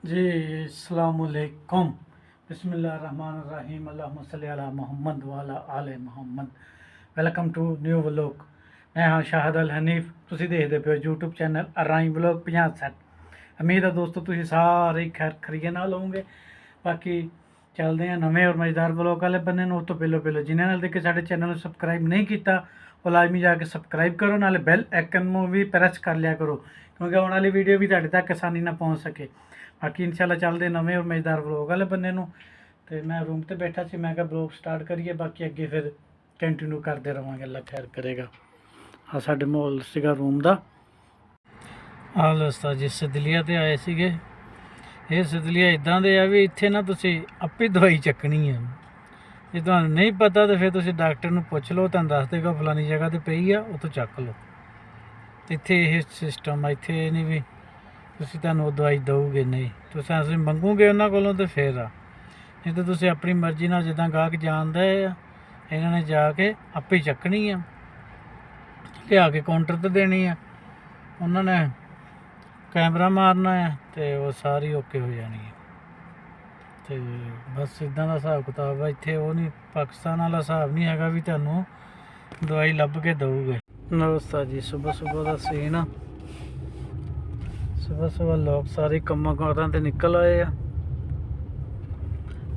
जी अस्सलामुअलैकुम बिस्मिल्लाहिर्रहमानिर्रहीम अल्लाहुम्मा सल्ली अला मोहम्मद वाला आले Mohammad. Welcome to new vlog. मैं हाँ शाहद अल हनीफ। ਤੁਸੀਂ ਦੇਖਦੇ ਪਿਓ YouTube ਚੈਨਲ ਅਰਾਈ ਵਲੌਗ 50 ਉਮੀਦ ਹੈ ਦੋਸਤੋ ਤੁਸੀਂ ਸਾਰੇ ਖੈਰ ਖਰੀਏ ਨਾਲ ਹੋਵੋਗੇ। ਬਾਕੀ ਚੱਲਦੇ ਆ ਨਵੇਂ ਔਰ ਮਜ਼ੇਦਾਰ ਵਲੌਗ ਵਾਲੇ ਬੰਨੇ ਨੂੰ। ਉਸ ਤੋਂ ਪਹਿਲਾਂ ਜਿਨ੍ਹਾਂ ਨਾਲ ਦੇਖੇ ਸਾਡੇ ਚੈਨਲ ਨੂੰ ਸਬਸਕ੍ਰਾਈਬ ਨਹੀਂ ਕੀਤਾ ਉਹ ਲਾਜ਼ਮੀ ਜਾ ਕੇ ਸਬਸਕ੍ਰਾਈਬ ਕਰੋ, ਨਾਲੇ ਬੈਲ ਆਈਕਨ ਨੂੰ ਵੀ ਪ੍ਰੈਸ ਕਰ ਲਿਆ ਕਰੋ ਕਿਉਂਕਿ ਆਉਣ ਵਾਲੀ ਵੀਡੀਓ ਵੀ ਤੁਹਾਡੇ ਤੱਕ ਆਸਾਨੀ ਨਾਲ ਪਹੁੰਚ ਸਕੇ। बाकी इंशाल्लाह चलते नवे और मज़ेदार व्लॉग वाले बंदे नूं। ते मैं रूम ते बैठा सी, मैं कहा व्लॉग स्टार्ट करिए, बाकी अगे फिर कंटिन्यू करते रहांगे, अल्लाह खैर करेगा। हाँ साडे माहौल सीगा रूम दा। हाल रस्ता जी सदलिया ते आए सीगे। ये सदलिया इदां दे आ भी इत्थे ना तुसीं आपे दवाई चकनी है। जे तुहानूं नहीं पता तो फिर तुसीं डॉक्टर नूं पुछ लो, तुहानूं दस देगा फलानी जगह ते पई आ, उत्थों चक लो। इत्थे ये सिस्टम आ, इत्थे नहीं भी ਤੁਸੀਂ ਤੁਹਾਨੂੰ ਦਵਾਈ ਦਊਗੇ ਨਹੀਂ, ਤੁਸੀਂ ਮੰਗੋਗੇ ਉਹਨਾਂ ਕੋਲੋਂ ਤੇ ਫਿਰ ਆ, ਨਹੀਂ ਤਾਂ ਤੁਸੀਂ ਆਪਣੀ ਮਰਜ਼ੀ ਨਾਲ ਜਿੱਦਾਂ ਗਾਹਕ ਜਾਣਦਾ ਆ ਇਹਨਾਂ ਨੇ ਜਾ ਕੇ ਆਪੇ ਚੱਕਣੀ ਆ, ਲਿਆ ਕੇ ਕਾਊਂਟਰ 'ਤੇ ਦੇਣੀ ਆ, ਉਹਨਾਂ ਨੇ ਕੈਮਰਾ ਮਾਰਨਾ ਆ ਤੇ ਉਹ ਸਾਰੀ ਓਕੇ ਹੋ ਜਾਣੀ ਹੈ। ਤੇ ਬਸ ਇੱਦਾਂ ਦਾ ਹਿਸਾਬ ਕਿਤਾਬ ਆ ਇੱਥੇ। ਉਹ ਨਹੀਂ ਪਾਕਿਸਤਾਨ ਵਾਲਾ ਹਿਸਾਬ ਨਹੀਂ ਹੈਗਾ ਵੀ ਤੁਹਾਨੂੰ ਦਵਾਈ ਲੱਭ ਕੇ ਦਊਗੇ। ਨਮਸਤਾ ਜੀ, ਸੁਬਹ ਦਾ ਸੀਨ ਆ। सुबह लोग सारे कम्मा कारां ते निकल आए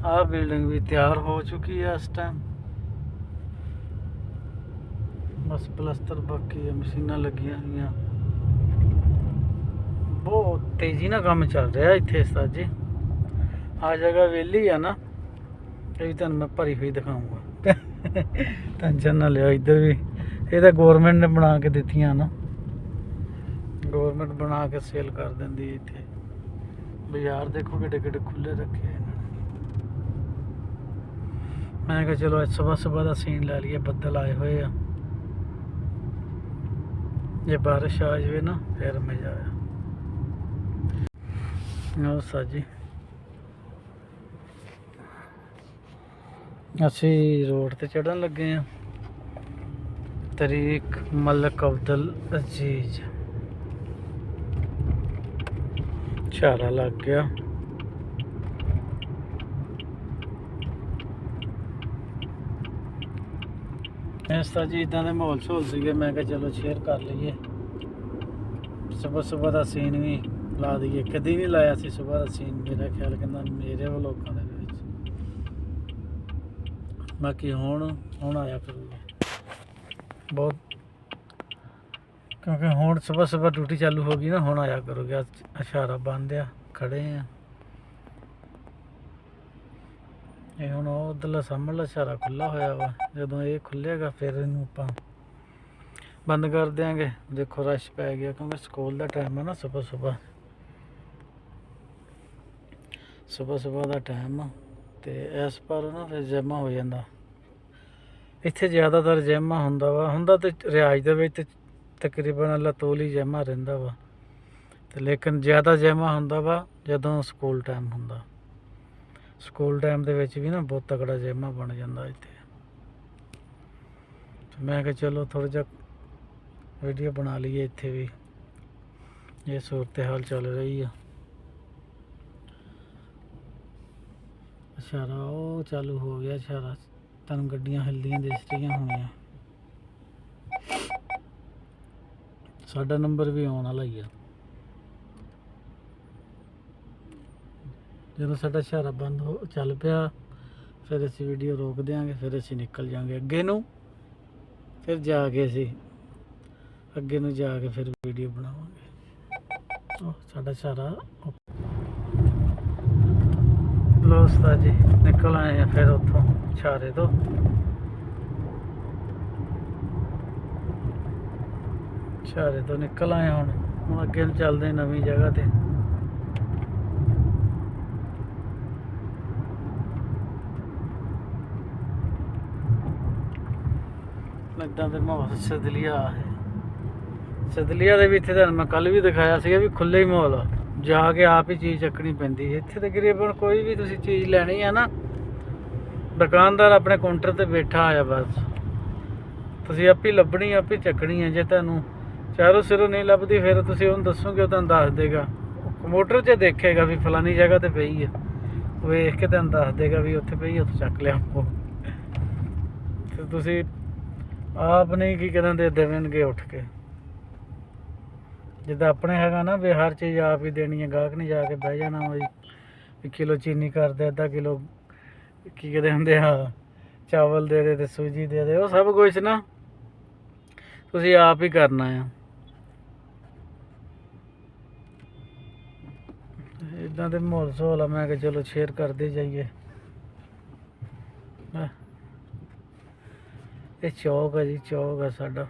आ। बिल्डिंग भी तैयार हो चुकी है इस टाइम, बस प्लस्तर बाकी है, मशीनां लगियां हुई। बहुत तेजी ना काम चल रहा है इत्थे उस्ताद जी। आ जगह वेली है ना, ये भी तुहानूं मैं भरी हुई दिखाऊंगा। टेंशन ना लियो, इधर भी ये तो गौरमेंट ने बना के दित्तियां ना, गौरमेंट बना के सेल कर देंदी। इत्थे बाजार देखो किड्डे खुले रखे हैं। मैं कहा चलो सुबह का सीन लै लिया। बदल आए हुए आ, जे बारिश आ जाए ना फिर मजा आया। सा जी असी रोड ते चढ़न लगे हैं। तरीक मलिक अब्दुल अजीज चारा लग गया। इस तरह जी इदा के माहौल शोल से मैं क्या चलो शेयर कर लीए। सुबह का सीन भी ला दीए, कभी नहीं लाया सी सुबह का सीन। मेरा ख्याल कहना मेरे व्लॉगां दे विच, बाकी हुण आया करूँगा बहुत, क्योंकि हुण सुबह ड्यूटी चालू हो गई ना, हुण आया करोगे। इशारा बंद आ, खड़े हैं ये हुण उधरला सामने इशारा खुला होया वा, जदों ये खुलेगा फिर इनू आपां बंद कर देंगे। देखो रश पै गया क्योंकि स्कूल का टाइम है ना, सुबह का टाइम तो इस पर ना फिर जिम हो जाता। इत्थे ज़्यादातर जिम हुंदा तो रियाज दे विच तकरीबन अल्लाह तोल ही जिमा रहिंदा वा, ते लेकिन ज़्यादा जिमा हुंदा वा जदों स्कूल टाइम हुंदा। स्कूल टाइम दे विच भी ना बहुत तगड़ा जिमा बन जांदा इत्थे। मैं कहा चलो थोड़ा जिहा वीडियो बना लीए। इत्थे भी ये सूरत हाल चल रही है। इशारा वो चालू हो गया, इशारा तन गड्डियां हिलदियां दिस रहियां होणियां। साडा नंबर भी आने वाला ही है। जो साडा इशारा बंद हो चल पिया फिर असी वीडियो रोक देंगे, फिर असी निकल जाएंगे अगे नूं, फिर जाके असी अगे नूं जाके फिर वीडियो बनावांगे। साडा इशारा लो उस्ताद जी निकल आए हैं फिर उत्थों इशारे तो। इशारे तो निकल आए, हुण अगे चलते नवी जगह ते। इदां दे माहौल सदलिया है। सदलिया दे विच तुहानूं मैं कल भी दिखाया सीगा भी खुले ही माहौल आ, जाके आप ही चीज़ चकनी पैंदी। इत्थे तकरीबन कोई भी तुसीं चीज़ लैनी है ना, दुकानदार अपने काउंटर ते बैठा आया, बस तुसीं आप ही लभनी, आप ही चकनी है। जे तुहानूं चारों सिरों नहीं लभदी फिर तुसीं उहनूं दस्सोगे, तुहानूं दस देगा ਕੰਪਿਊਟਰ 'ਚ ਦੇਖੇਗਾ ਵੀ ਫਲਾਨੀ ਜਗ੍ਹਾ ਤੇ ਪਈ ਆ, ਵੇਖ ਕੇ ਤੈਨੂੰ ਦੱਸ ਦੇਗਾ ਵੀ ਉੱਥੇ ਪਈ, ਉੱਥੇ ਚੱਕ ਲਿਆ ਉਹ। ਤੇ ਤੁਸੀਂ ਆਪ ਨਹੀਂ ਕੀ ਕਹਿੰਦੇ ਦੇਣਗੇ ਉੱਠ ਕੇ। ਜਿੱਦਾਂ ਆਪਣੇ ਹੈਗਾ ਨਾ ਵੀ ਹਰ ਚੀਜ਼ ਆਪ ਹੀ ਦੇਣੀ ਹੈ, ਗਾਹਕ ਨਹੀਂ ਜਾ ਕੇ ਬਹਿ ਜਾਣਾ ਵੀ ਕਿਲੋ ਚੀਨੀ ਕਰ ਦੇ, ਅੱਧਾ ਕਿਲੋ ਕੀ ਕਹਿੰਦੇ ਹੁੰਦੇ ਆ ਚਾਵਲ ਦੇ ਦੇ ਤੇ ਸੂਜੀ ਦੇ ਦੇ, ਉਹ ਸਭ ਕੁਛ ਨਾ ਤੁਸੀਂ ਆਪ ਹੀ ਕਰਨਾ ਆ। ਇੱਦਾਂ ਦੇ ਮਾਹੌਲ ਸਹੌਲ ਆ, ਮੈਂ ਕਿਹਾ ਚਲੋ ਸ਼ੇਅਰ ਕਰਦੇ ਜਾਈਏ। ਇਹ ਚੌਕ ਆ ਜੀ, ਚੌਕ ਆ ਸਾਡਾ।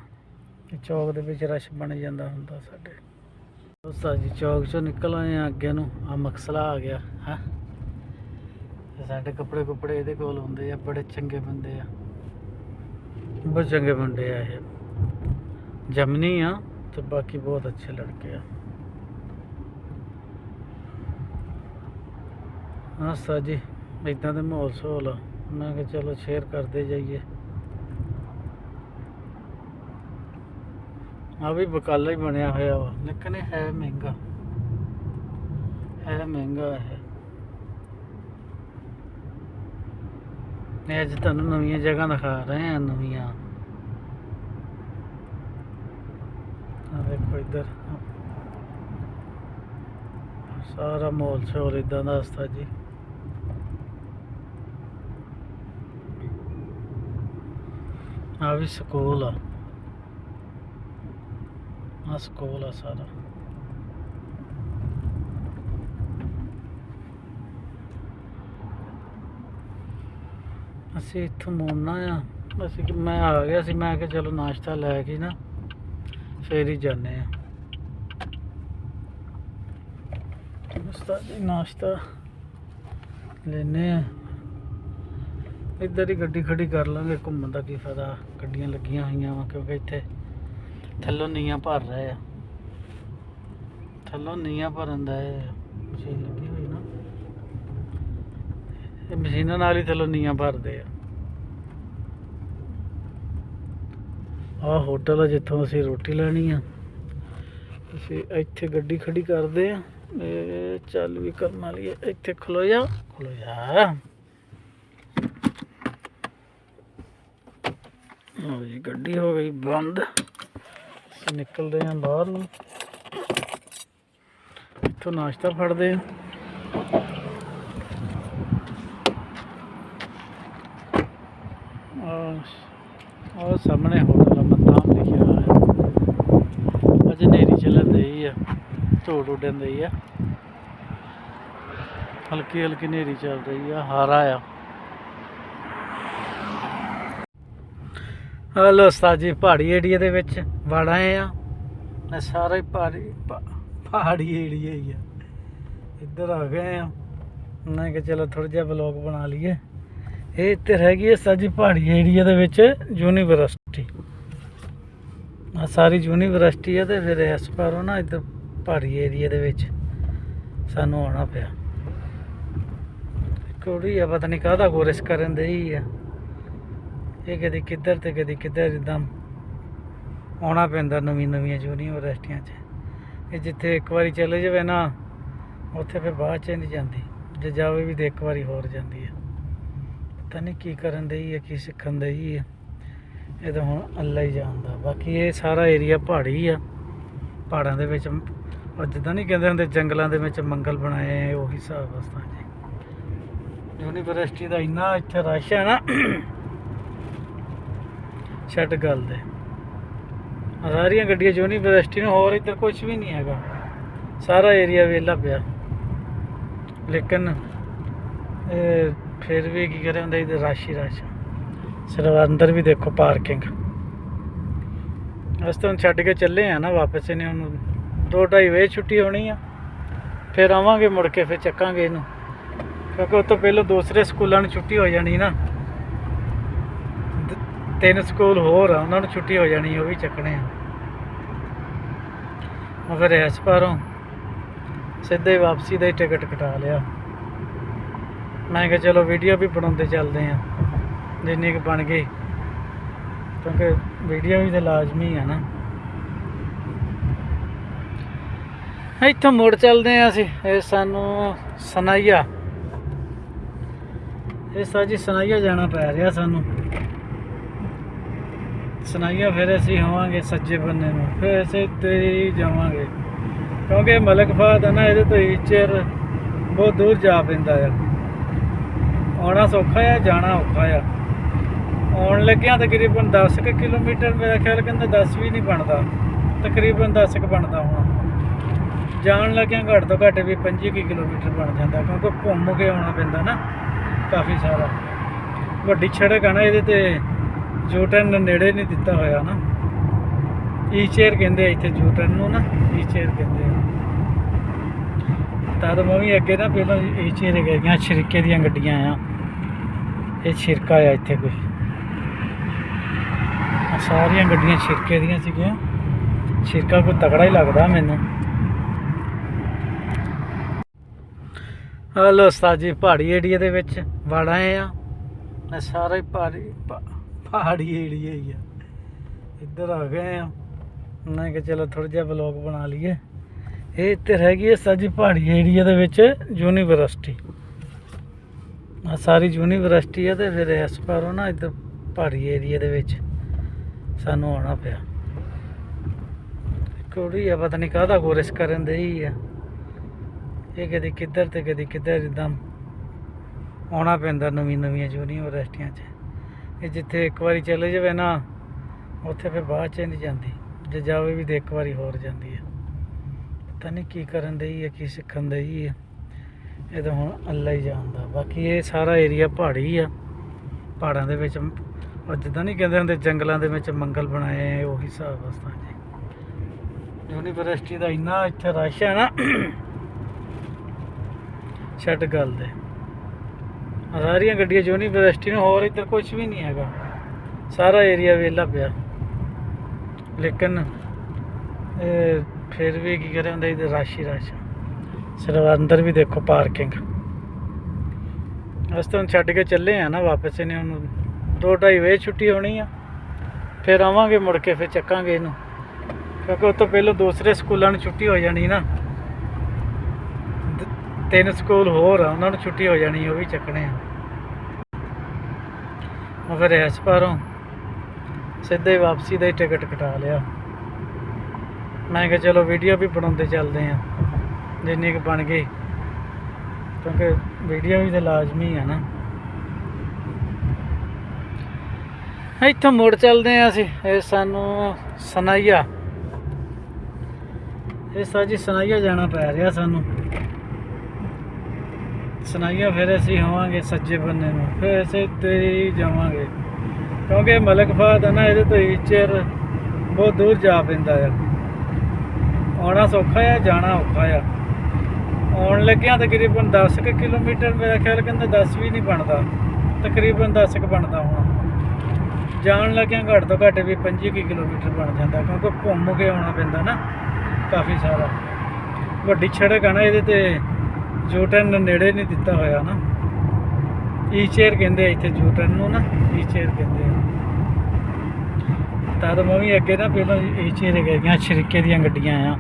ਚੌਕ ਦੇ ਵਿੱਚ ਰਸ਼ ਬਣ ਜਾਂਦਾ ਹੁੰਦਾ ਸਾਡੇ। ਦੋਸਤਾਂ ਜੀ ਚੌਕ ਚੋਂ ਨਿਕਲ ਆਏ ਆ, ਅੱਗੇ ਨੂੰ ਆ ਮਕਸਲਾ ਆ ਗਿਆ ਹੈ। ਸਾਡੇ ਕੱਪੜੇ ਕੁਪੜੇ ਇਹਦੇ ਕੋਲ ਹੁੰਦੇ ਆ, ਬੜੇ ਚੰਗੇ ਬੰਦੇ ਆ, ਬਹੁਤ ਚੰਗੇ ਬੰਦੇ ਆ ਇਹ, ਜਮਨੀ ਆ ਤੇ ਬਾਕੀ ਬਹੁਤ ਅੱਛੇ ਲੜਕੇ ਆ। ਹਾਂ ਸਰ ਜੀ ਇੱਦਾਂ ਦੇ ਮਾਹੌਲ ਸਹੌਲ ਆ, ਮੈਂ ਕਿਹਾ ਚਲੋ ਸ਼ੇਅਰ ਕਰਦੇ ਜਾਈਏ। ਆ ਵੀ ਬਕਾਲਾ ਹੀ ਬਣਿਆ ਹੋਇਆ ਵਾ, ਲੇਕਿਨ ਇਹ ਹੈ ਮਹਿੰਗਾ, ਹੈ ਮਹਿੰਗਾ ਹੈ। ਅੱਜ ਤੁਹਾਨੂੰ ਨਵੀਆਂ ਜਗ੍ਹਾ ਦਿਖਾ ਰਹੇ ਆ, ਨਵੀਆਂ। ਆ ਦੇਖੋ ਇੱਧਰ ਸਾਰਾ ਮਾਹੌਲ ਸ਼ੋਰ ਇਦਾਂ ਦਾ ਹਸਤਾ ਜੀ। ਆ ਵੀ ਸਕੂਲ ਆ, ਆ ਸਕੂਲ ਆ ਸਾਰਾ। ਅਸੀਂ ਇੱਥੋਂ ਮੁੜਨਾ ਆ, ਅਸੀਂ ਮੈਂ ਆ ਗਿਆ ਸੀ, ਮੈਂ ਕਿਹਾ ਚਲੋ ਨਾਸ਼ਤਾ ਲੈ ਕੇ ਨਾ ਫੇਰ ਹੀ ਜਾਂਦੇ ਆ। ਨਾਸ਼ਤਾ ਲੈਨੇ ਆ, ਇੱਧਰ ਹੀ ਗੱਡੀ ਖੜੀ ਕਰ ਲਾਂਗੇ, ਘੁੰਮਣ ਦਾ ਕੀ ਫਾਇਦਾ, ਗੱਡੀਆਂ ਲੱਗੀਆਂ ਹੋਈਆਂ ਵਾ, ਕਿਉਂਕਿ ਇੱਥੇ ਥੱਲੋਂ ਨੀਆਂ ਭਰ ਰਹੇ ਆ, ਥੱਲੋਂ ਨੀਆਂ ਭਰਨ ਦਾ ਮਸ਼ੀਨ ਲੱਗੀ ਹੋਈ ਨਾ, ਇਹ ਮਸ਼ੀਨਾਂ ਨਾਲ ਹੀ ਥੱਲੋਂ ਨੀਆਂ ਭਰਦੇ ਆ। ਆਹ ਹੋਟਲ ਆ ਜਿੱਥੋਂ ਅਸੀਂ ਰੋਟੀ ਲੈਣੀ ਆ, ਅਸੀਂ ਇੱਥੇ ਗੱਡੀ ਖੜੀ ਕਰਦੇ ਆ। ਇਹ ਚੱਲ ਵੀ ਕਰਨ ਵਾਲੀ ਹੈ, ਇੱਥੇ ਖਲੋ ਜਾ, ਖਲੋ ਜਾ। ਲਓ ਜੀ ਗੱਡੀ ਹੋ ਗਈ ਬੰਦ, ਅਸੀਂ ਨਿਕਲਦੇ ਹਾਂ ਬਾਹਰ ਨੂੰ, ਇੱਥੋਂ ਨਾਸ਼ਤਾ ਫੜਦੇ ਆ। ਆਹ ਸਾਹਮਣੇ ਹੋਟਲ ਆ, ਮਤਾਮ ਲਿਖਿਆ ਹੋਇਆ। ਅੱਜ ਹਨੇਰੀ ਚੱਲਣ ਦਈ ਆ, ਧੂੜ ਉੱਡਣ ਦਈ ਆ, ਹਲਕੀ ਹਲਕੀ ਹਨੇਰੀ ਚੱਲ ਰਹੀ ਆ, ਹਾਰਾ ਆ। ਹਲੋ ਉਸਤਾਦ ਜੀ, ਪਹਾੜੀ ਏਰੀਏ ਦੇ ਵਿੱਚ ਵੜ ਆਏ ਆ, ਸਾਰਾ ਹੀ ਪਹਾੜੀ ਏਰੀਆ ਹੀ ਆ। ਇੱਧਰ ਆ ਗਏ ਆ, ਮੈਂ ਕਿਹਾ ਚਲੋ ਥੋੜ੍ਹਾ ਜਿਹਾ ਵਲੋਗ ਬਣਾ ਲਈਏ। ਇਹ ਇੱਥੇ ਰਹਿ ਗਈ ਹੈ ਸਾਡੀ ਪਹਾੜੀ ਏਰੀਆ ਦੇ ਵਿੱਚ ਯੂਨੀਵਰਸਿਟੀ, ਆ ਸਾਰੀ ਯੂਨੀਵਰਸਿਟੀ ਆ। ਤੇ ਫਿਰ ਇਸ ਪਾਰੋਂ ਨਾ ਇੱਧਰ ਪਹਾੜੀ ਏਰੀਆ ਦੇ ਵਿੱਚ ਸਾਨੂੰ ਆਉਣਾ ਪਿਆ। ਕੁੜੀ ਆ ਪਤਾ ਨਹੀਂ ਕਾਹਦਾ ਕੋਰਸ ਕਰਨ ਦਈ ਆ, ਇਹ ਕਦੀ ਕਿੱਧਰ ਤੇ ਕਦੀ ਕਿੱਧਰ, ਇੱਦਾਂ ਆਉਣਾ ਪੈਂਦਾ ਨਵੀਆਂ ਯੂਨੀਵਰਸਿਟੀਆਂ 'ਚ। ਇਹ ਜਿੱਥੇ ਇੱਕ ਵਾਰੀ ਚਲੇ ਜਾਵੇ ਨਾ, ਉੱਥੇ ਫਿਰ ਬਾਅਦ 'ਚ ਨਹੀਂ ਜਾਂਦੀ, ਜੇ ਜਾਵੇ ਵੀ ਤਾਂ ਇੱਕ ਵਾਰੀ ਹੋਰ ਜਾਂਦੀ ਹੈ। ਪਤਾ ਨਹੀਂ ਕੀ ਕਰਨ ਦਈ ਹੈ, ਕੀ ਸਿੱਖਣ ਦਈ ਹੈ, ਇਹ ਤਾਂ ਹੁਣ ਅੱਲਾ ਹੀ ਜਾਣਦਾ। ਬਾਕੀ ਇਹ ਸਾਰਾ ਏਰੀਆ ਪਹਾੜੀ ਆ, ਪਹਾੜਾਂ ਦੇ ਵਿੱਚ ਉਹ ਜਿੱਦਾਂ ਨਹੀਂ ਕਹਿੰਦੇ ਹੁੰਦੇ ਜੰਗਲਾਂ ਦੇ ਵਿੱਚ ਮੰਗਲ ਬਣਾਏ, ਉਹੀ ਹਿਸਾਬ ਵਸਤਾ ਜੀ। ਯੂਨੀਵਰਸਿਟੀ ਦਾ ਇੰਨਾ ਇੱਥੇ ਰਸ਼ ਹੈ ਨਾ, ਛੱਡ ਗੱਲ ਦੇ। ਸਾਰੀਆਂ ਗੱਡੀਆਂ ਯੂਨੀਵਰਸਿਟੀ ਨੂੰ, ਹੋਰ ਇੱਧਰ ਕੁਛ ਵੀ ਨਹੀਂ ਹੈਗਾ, ਸਾਰਾ ਏਰੀਆ ਵਿਹਲਾ ਪਿਆ। ਲੇਕਿਨ ਇਹ ਫਿਰ ਵੀ ਕੀ ਕਰੇ ਹੁੰਦਾ, ਇੱਧਰ ਰਸ਼ ਹੀ ਰਸ਼। ਸਿਰਫ ਅੰਦਰ ਵੀ ਦੇਖੋ ਪਾਰਕਿੰਗ। ਅਸੀਂ ਤਾਂ ਛੱਡ ਕੇ ਚੱਲੇ ਆ ਨਾ ਵਾਪਸ, ਇਹਨੇ ਹੁਣ 2-2.5 ਵਜੇ ਛੁੱਟੀ ਹੋਣੀ ਆ, ਫਿਰ ਆਵਾਂਗੇ ਮੁੜ ਕੇ, ਫਿਰ ਚੱਕਾਂਗੇ ਇਹਨੂੰ, ਕਿਉਂਕਿ ਉਸ ਤੋਂ ਪਹਿਲਾਂ ਦੂਸਰੇ ਸਕੂਲਾਂ ਨੂੰ ਛੁੱਟੀ ਹੋ ਜਾਣੀ ਨਾ, 3 ਸਕੂਲ ਹੋਰ ਆ, ਉਹਨਾਂ ਨੂੰ ਛੁੱਟੀ ਹੋ ਜਾਣੀ, ਉਹ ਵੀ ਚੱਕਣੇ ਆ। ਮਗਰ ਇਸ ਪਾਰੋਂ ਸਿੱਧੇ ਵਾਪਸੀ ਦਾ ਹੀ ਟਿਕਟ ਕਟਾ ਲਿਆ। ਮੈਂ ਕਿਹਾ ਚਲੋ ਵੀਡੀਓ ਵੀ ਬਣਾਉਂਦੇ ਚੱਲਦੇ ਆ ਜਿੰਨੀ ਕੁ ਬਣ ਗਈ, ਕਿਉਂਕਿ ਵੀਡੀਓ ਵੀ ਤਾਂ ਲਾਜ਼ਮੀ ਆ ਨਾ। ਇੱਥੋਂ ਮੁੜ ਚੱਲਦੇ ਹਾਂ ਅਸੀਂ। ਇਹ ਸਾਨੂੰ ਸਨਾਈਆ, ਇਹ ਸਾਜੀ ਸਨਾਈਆ ਜਾਣਾ ਪੈ ਰਿਹਾ ਸਾਨੂੰ। ਸਨਾਈਆ ਫਿਰ ਅਸੀਂ ਹੋਵਾਂਗੇ ਸੱਜੇ ਬੰਨੇ ਨੂੰ, ਫਿਰ ਅਸੀਂ ਤੇ ਹੀ ਜਾਵਾਂਗੇ ਕਿਉਂਕਿ ਮਲਕ ਫਾਦ ਹੈ ਨਾ, ਇਹਦੇ ਤੋਂ ਈਚਰ ਬਹੁਤ ਦੂਰ ਜਾ ਪੈਂਦਾ ਆ। ਆਉਣਾ ਸੌਖਾ ਆ, ਜਾਣਾ ਔਖਾ ਆ। ਆਉਣ ਲੱਗਿਆ ਤਕਰੀਬਨ 10 ਕੁ ਕਿਲੋਮੀਟਰ, ਮੇਰਾ ਖਿਆਲ ਕਹਿੰਦਾ 10 ਵੀ ਨਹੀਂ ਬਣਦਾ, ਤਕਰੀਬਨ 10 ਕੁ ਬਣਦਾ ਹੋਣਾ। ਜਾਣ ਲੱਗਿਆ ਘੱਟ ਤੋਂ ਘੱਟ ਵੀ 25 ਕੁ ਕਿਲੋਮੀਟਰ ਬਣ ਜਾਂਦਾ ਕਿਉਂਕਿ ਘੁੰਮ ਕੇ ਆਉਣਾ ਪੈਂਦਾ ਨਾ ਕਾਫੀ ਸਾਰਾ। ਵੱਡੀ ਸੜਕ ਆ ਨਾ, ਇਹਦੇ ਤੇ ਯੂ ਟਰਨ ਨੇੜੇ ਨਹੀਂ ਦਿੱਤਾ ਹੋਇਆ ਨਾ। ਈ ਚੇਅਰ ਕਹਿੰਦੇ ਆ ਇੱਥੇ ਯੂ ਟਰਨ ਨੂੰ ਨਾ, ਈ ਚੇਅਰ ਕਹਿੰਦੇ ਆ। ਤਦ ਮੈਂ ਵੀ ਅੱਗੇ ਨਾ ਪਹਿਲਾਂ ਈ ਚੇਅਰ ਗਈਆਂ, ਸ਼ਿਰਕੇ ਦੀਆਂ ਗੱਡੀਆਂ ਆ। ਇਹ ਸ਼ਿਰਕਾ ਆ ਇੱਥੇ ਕੋਈ, ਸਾਰੀਆਂ ਗੱਡੀਆਂ ਸ਼ਿਰਕੇ ਦੀਆਂ ਸੀਗੀਆਂ। ਸ਼ਿਰਕਾ ਕੋਈ ਤਕੜਾ ਹੀ ਲੱਗਦਾ ਮੈਨੂੰ। ਹਲੋ ਉਸਤਾਦ ਜੀ, ਪਹਾੜੀ ਏਰੀਏ ਦੇ ਵਿੱਚ ਵੜ ਆਏ ਆ। ਸਾਰਾ ਹੀ ਪਹਾੜੀ ਏਰੀਆ ਹੀ ਆ। ਇੱਧਰ ਆ ਗਏ ਆ। ਮੈਂ ਕਿਹਾ ਚਲੋ ਥੋੜ੍ਹਾ ਜਿਹਾ ਵਲੋਗ ਬਣਾ ਲਈਏ। ਇਹ ਇੱਥੇ ਰਹਿ ਗਈ ਹੈ ਸਾਜੀ ਪਹਾੜੀ ਏਰੀਆ ਦੇ ਵਿੱਚ ਯੂਨੀਵਰਸਿਟੀ। ਆ ਸਾਰੀ ਯੂਨੀਵਰਸਿਟੀ ਹੈ, ਤੇ ਫਿਰ ਇਸ ਪਾਰੋਂ ਨਾ ਇੱਧਰ ਪਹਾੜੀ ਏਰੀਆ ਦੇ ਵਿੱਚ ਸਾਨੂੰ ਆਉਣਾ ਪਿਆ। ਕੁੜੀ ਆ, ਪਤਾ ਨਹੀਂ ਕਾਹਦਾ ਕੋਰਸ ਕਰਨ ਦੇ ਹੀ ਆ। ਇਹ ਕਦੀ ਕਿੱਧਰ ਤੇ ਕਦੀ ਕਿੱਧਰ, ਇੱਦਾਂ ਆਉਣਾ ਪੈਂਦਾ ਨਵੀਆਂ ਯੂਨੀਵਰਸਿਟੀਆਂ 'ਚ। ਇਹ ਜਿੱਥੇ ਇੱਕ ਵਾਰੀ ਚਲੇ ਜਾਵੇ ਨਾ, ਉੱਥੇ ਫਿਰ ਬਾਅਦ 'ਚ ਨਹੀਂ ਜਾਂਦੀ। ਜੇ ਜਾਵੇ ਵੀ ਤਾਂ ਇੱਕ ਵਾਰੀ ਹੋਰ ਜਾਂਦੀ ਹੈ। ਪਤਾ ਨਹੀਂ ਕੀ ਕਰਨ ਦੇ ਹੈ, ਕੀ ਸਿੱਖਣ ਦੇ ਹੀ ਹੈ। ਇਹ ਤਾਂ ਹੁਣ ਅੱਲਾ ਹੀ ਜਾਣਦਾ। ਬਾਕੀ ਇਹ ਸਾਰਾ ਏਰੀਆ ਪਹਾੜੀ ਆ। ਪਹਾੜਾਂ ਦੇ ਵਿੱਚ ਉਹ ਜਿੱਦਾਂ ਨਹੀਂ ਕਹਿੰਦੇ ਹੁੰਦੇ ਜੰਗਲਾਂ ਦੇ ਵਿੱਚ ਮੰਗਲ ਬਣਾਏ, ਉਹੀ ਹਿਸਾਬ ਵਸਤਾ ਜੀ। ਯੂਨੀਵਰਸਿਟੀ ਦਾ ਇੰਨਾ ਇੱਥੇ ਰਸ਼ ਹੈ ਨਾ, ਛੱਡ ਗੱਲ ਦੇ। ਸਾਰੀਆਂ ਗੱਡੀਆਂ ਯੂਨੀਵਰਸਿਟੀ ਨੂੰ, ਹੋਰ ਇੱਧਰ ਕੁਝ ਵੀ ਨਹੀਂ ਹੈਗਾ। ਸਾਰਾ ਏਰੀਆ ਵਿਹਲਾ ਪਿਆ। ਲੇਕਿਨ ਇਹ ਫਿਰ ਵੀ ਕੀ ਕਰੇ ਹੁੰਦਾ, ਇੱਧਰ ਰਸ਼ ਹੀ ਰਸ਼। ਸਿਰਫ ਅੰਦਰ ਵੀ ਦੇਖੋ ਪਾਰਕਿੰਗ। ਅਸੀਂ ਤਾਂ ਛੱਡ ਕੇ ਚੱਲੇ ਆ ਨਾ ਵਾਪਸ। ਇਹਨੇ ਹੁਣ 2-2.5 ਵਜੇ ਛੁੱਟੀ ਹੋਣੀ ਆ, ਫਿਰ ਆਵਾਂਗੇ ਮੁੜ ਕੇ, ਫਿਰ ਚੱਕਾਂਗੇ ਇਹਨੂੰ ਕਿਉਂਕਿ ਉਸ ਤੋਂ ਪਹਿਲਾਂ ਦੂਸਰੇ ਸਕੂਲਾਂ ਨੂੰ ਛੁੱਟੀ ਹੋ ਜਾਣੀ ਨਾ। 3 ਸਕੂਲ ਹੋਰ ਆ, ਉਹਨਾਂ ਨੂੰ ਛੁੱਟੀ ਹੋ ਜਾਣੀ, ਉਹ ਵੀ ਚੱਕਣੇ ਆ। ਉਹ ਫਿਰ ਇਸ ਪਾਰੋਂ ਸਿੱਧੇ ਵਾਪਸੀ ਦਾ ਹੀ ਟਿਕਟ ਕਟਾ ਲਿਆ। ਮੈਂ ਕਿਹਾ ਚਲੋ ਵੀਡੀਓ ਵੀ ਬਣਾਉਂਦੇ ਚੱਲਦੇ ਆ ਜਿੰਨੀ ਕੁ ਬਣ ਗਈ, ਕਿਉਂਕਿ ਵੀਡੀਓ ਵੀ ਤਾਂ ਲਾਜ਼ਮੀ ਆ ਨਾ। ਇੱਥੋਂ ਮੁੜ ਚੱਲਦੇ ਆ ਅਸੀਂ। ਇਹ ਸਾਨੂੰ ਸਨਾਈਆ, ਇਹ ਸਾਜੀ ਸਨਾਈਆ ਜਾਣਾ ਪੈ ਰਿਹਾ ਸਾਨੂੰ। ਸਨਾਈਆ ਫਿਰ ਅਸੀਂ ਹੋਵਾਂਗੇ ਸੱਜੇ ਬੰਨੇ ਨੂੰ, ਫਿਰ ਅਸੀਂ ਤੇ ਹੀ ਜਾਵਾਂਗੇ ਕਿਉਂਕਿ ਮਲਕ ਫਾਦ ਹੈ ਨਾ, ਇਹਦੇ ਤੋਂ ਈਚਰ ਬਹੁਤ ਦੂਰ ਜਾ ਪੈਂਦਾ ਆ। ਆਉਣਾ ਸੌਖਾ ਆ, ਜਾਣਾ ਔਖਾ ਆ। ਆਉਣ ਲੱਗਿਆ ਤਕਰੀਬਨ 10 ਕੁ ਕਿਲੋਮੀਟਰ, ਮੇਰਾ ਖਿਆਲ ਕਹਿੰਦਾ 10 ਵੀ ਨਹੀਂ ਬਣਦਾ, ਤਕਰੀਬਨ 10 ਕੁ ਬਣਦਾ ਹੋਣਾ। ਜਾਣ ਲੱਗਿਆ ਘੱਟ ਤੋਂ ਘੱਟ ਵੀ 25 ਕੁ ਕਿਲੋਮੀਟਰ ਬਣ ਜਾਂਦਾ ਕਿਉਂਕਿ ਘੁੰਮ ਕੇ ਆਉਣਾ ਪੈਂਦਾ ਨਾ ਕਾਫੀ ਸਾਰਾ। ਵੱਡੀ ਸੜਕ ਆ ਨਾ, ਇਹਦੇ ਤੇ ਯੂ ਟਰਨ ਨੇੜੇ ਨਹੀਂ ਦਿੱਤਾ ਹੋਇਆ ਨਾ। ਈ ਚੇਅਰ ਕਹਿੰਦੇ ਆ ਇੱਥੇ ਯੂ ਟਰਨ ਨੂੰ ਨਾ, ਈ ਚੇਅਰ ਕਹਿੰਦੇ ਆ। ਤਦ ਮੈਂ ਵੀ ਅੱਗੇ ਨਾ ਪਹਿਲਾਂ ਈ ਚੇਅਰ ਗਈਆਂ, ਸ਼ਿਰਕੇ ਦੀਆਂ ਗੱਡੀਆਂ ਆ।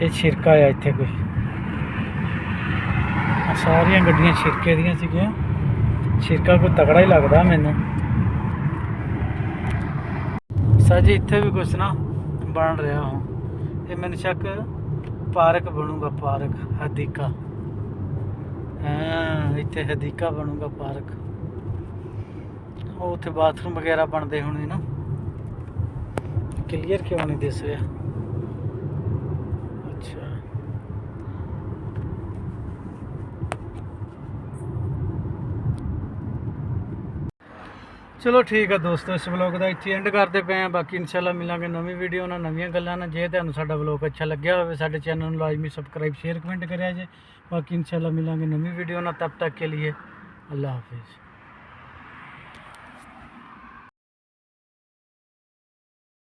ਇਹ ਸ਼ਿਰਕਾ ਆ ਇੱਥੇ ਕੋਈ, ਸਾਰੀਆਂ ਗੱਡੀਆਂ ਸ਼ਿਰਕੇ ਦੀਆਂ ਸੀਗੀਆਂ। ਸ਼ਿਰਕਾ ਕੋਈ ਤਕੜਾ ਹੀ ਲੱਗਦਾ ਮੈਨੂੰ। ਸਾਜੀ ਇੱਥੇ ਵੀ ਕੁਛ ਨਾ ਬਣ ਰਿਹਾ ਹੁਣ। ਇਹ ਮੈਨੂੰ ਸ਼ੱਕ ਪਾਰਕ ਬਣੂਗਾ, ਪਾਰਕ ਹਦੀਕਾ। ਹਾਂ, ਇੱਥੇ ਹਦੀਕਾ ਬਣੂਗਾ ਪਾਰਕ। ਉਹ ਉੱਥੇ ਬਾਥਰੂਮ ਵਗੈਰਾ ਬਣਦੇ ਹੋਣੇ ਨਾ। ਕਲੀਅਰ ਕਿਉਂ ਨਹੀਂ ਦਿਸ ਰਿਹਾ? ਅੱਛਾ, ਚਲੋ ਠੀਕ ਹੈ ਦੋਸਤੋ, ਇਸ ਵਲੋਗ ਦਾ ਇੱਥੇ ਐਂਡ ਕਰਦੇ ਪਏ ਆ। ਬਾਕੀ ਇਨਸ਼ਾਅੱਲਾ ਮਿਲਾਂਗੇ ਨਵੀਂ ਵੀਡੀਓ ਨਾਲ, ਨਵੀਆਂ ਗੱਲਾਂ ਨਾਲ। ਜੇ ਤੁਹਾਨੂੰ ਸਾਡਾ ਵਲੋਗ ਅੱਛਾ ਲੱਗਿਆ ਹੋਵੇ, ਸਾਡੇ ਚੈਨਲ ਨੂੰ ਲਾਜ਼ਮੀ ਸਬਸਕ੍ਰਾਈਬ, ਸ਼ੇਅਰ, ਕਮੈਂਟ ਕਰਿਆ ਜੇ। ਬਾਕੀ ਇਨਸ਼ਾਅੱਲਾ ਮਿਲਾਂਗੇ ਨਵੀਂ ਵੀਡੀਓ ਨਾਲ। ਤਬ ਤੱਕ ਕੇ लिए अल्लाह हाफिज़।